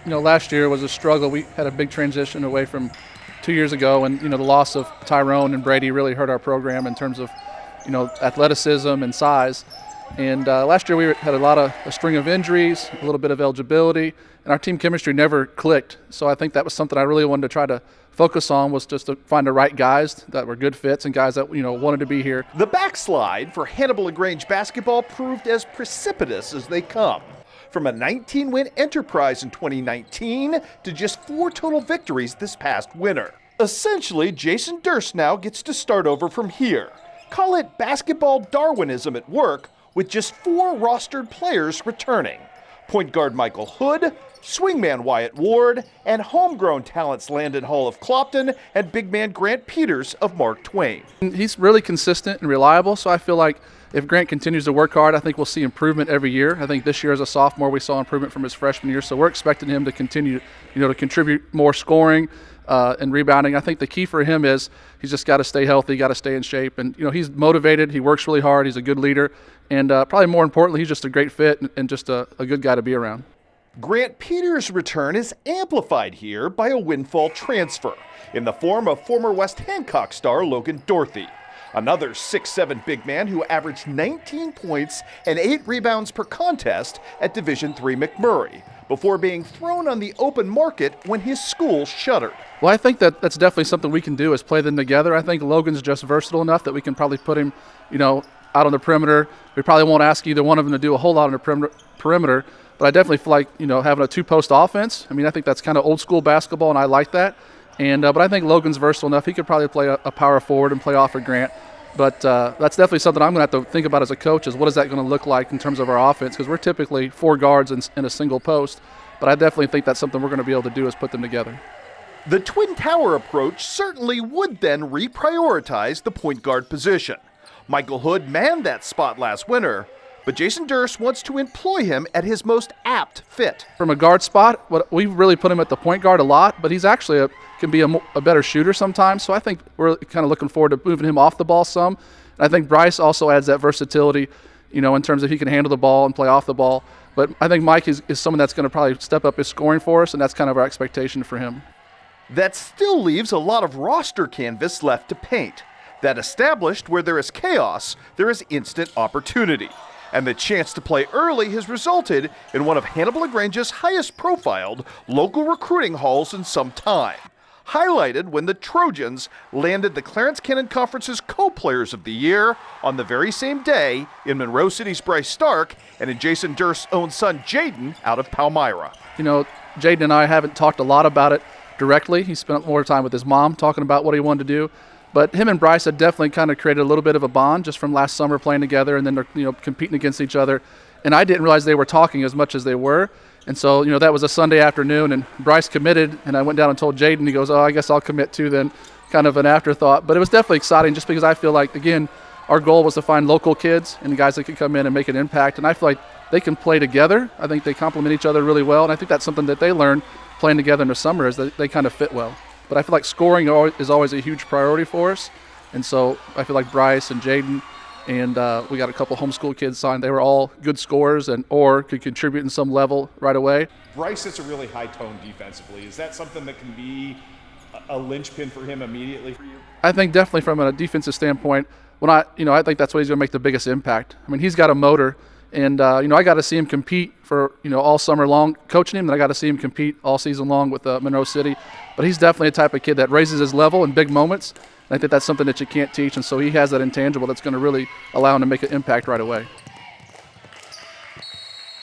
last year was a struggle. We had a big transition away from 2 years ago, and the loss of Tyrone and Brady really hurt our program in terms of athleticism and size. And last year we had a string of injuries, a little bit of eligibility, and our team chemistry never clicked. So I think that was something I really wanted to try to focus on, was just to find the right guys that were good fits and guys that wanted to be here. The backslide for Hannibal LaGrange basketball proved as precipitous as they come. From a 19-win enterprise in 2019 to just 4 total victories this past winter. Essentially, Jason Durst now gets to start over from here. Call it basketball Darwinism at work, with just 4 rostered players returning. Point guard Michael Hood, swingman Wyatt Ward, and homegrown talents Landon Hall of Clopton and big man Grant Peters of Mark Twain. He's really consistent and reliable, so I feel like if Grant continues to work hard, I think we'll see improvement every year. I think this year as a sophomore we saw improvement from his freshman year, so we're expecting him to continue to contribute more scoring and rebounding. I think the key for him is he's just got to stay healthy, got to stay in shape, and he's motivated, he works really hard, he's a good leader, and probably more importantly, he's just a great fit and just a good guy to be around. Grant Peters' return is amplified here by a windfall transfer in the form of former West Hancock star Logan Dorothy. Another 6'7" big man who averaged 19 points and 8 rebounds per contest at Division III McMurray, before being thrown on the open market when his school shuttered. Well, I think that's definitely something we can do, is play them together. I think Logan's just versatile enough that we can probably put him, out on the perimeter. We probably won't ask either one of them to do a whole lot on the perimeter, but I definitely feel like, having a 2-post offense. I think that's kind of old school basketball, and I like that. And but I think Logan's versatile enough. He could probably play a power forward and play off of Grant. But that's definitely something I'm going to have to think about as a coach, is what is that going to look like in terms of our offense, because we're typically 4 guards in a single post. But I definitely think that's something we're going to be able to do, is put them together. The Twin Tower approach certainly would then reprioritize the point guard position. Michael Hood manned that spot last winter, but Jason Durst wants to employ him at his most apt fit. From a guard spot, we've really put him at the point guard a lot, but he's actually can be a better shooter sometimes. So I think we're kind of looking forward to moving him off the ball some. And I think Bryce also adds that versatility, in terms of he can handle the ball and play off the ball. But I think Mike is someone that's going to probably step up his scoring for us, and that's kind of our expectation for him. That still leaves a lot of roster canvas left to paint. That established where there is chaos, there is instant opportunity. And the chance to play early has resulted in one of Hannibal LaGrange's highest profiled local recruiting hauls in some time. Highlighted when the Trojans landed the Clarence Cannon Conference's Co-Players of the Year on the very same day in Monroe City's Bryce Stark and in Jason Durst's own son Jaden out of Palmyra. Jaden and I haven't talked a lot about it directly. He spent more time with his mom talking about what he wanted to do. But him and Bryce had definitely kind of created a little bit of a bond just from last summer playing together, and then they're competing against each other. And I didn't realize they were talking as much as they were. And so, that was a Sunday afternoon, and Bryce committed, and I went down and told Jaden. He goes, "Oh, I guess I'll commit too then," kind of an afterthought. But it was definitely exciting just because I feel like, again, our goal was to find local kids and guys that could come in and make an impact. And I feel like they can play together. I think they complement each other really well, and I think that's something that they learn playing together in the summer, is that they kind of fit well. But I feel like scoring is always a huge priority for us. And so I feel like Bryce and Jaden, and we got a couple homeschool kids signed. They were all good scorers or could contribute in some level right away. Bryce sets a really high tone defensively. Is that something that can be a linchpin for him immediately for you? I think definitely from a defensive standpoint, I think that's where he's going to make the biggest impact. He's got a motor, and I got to see him compete for all summer long coaching him, and I got to see him compete all season long with Monroe City. But he's definitely a type of kid that raises his level in big moments. I think that's something that you can't teach, and so he has that intangible that's going to really allow him to make an impact right away.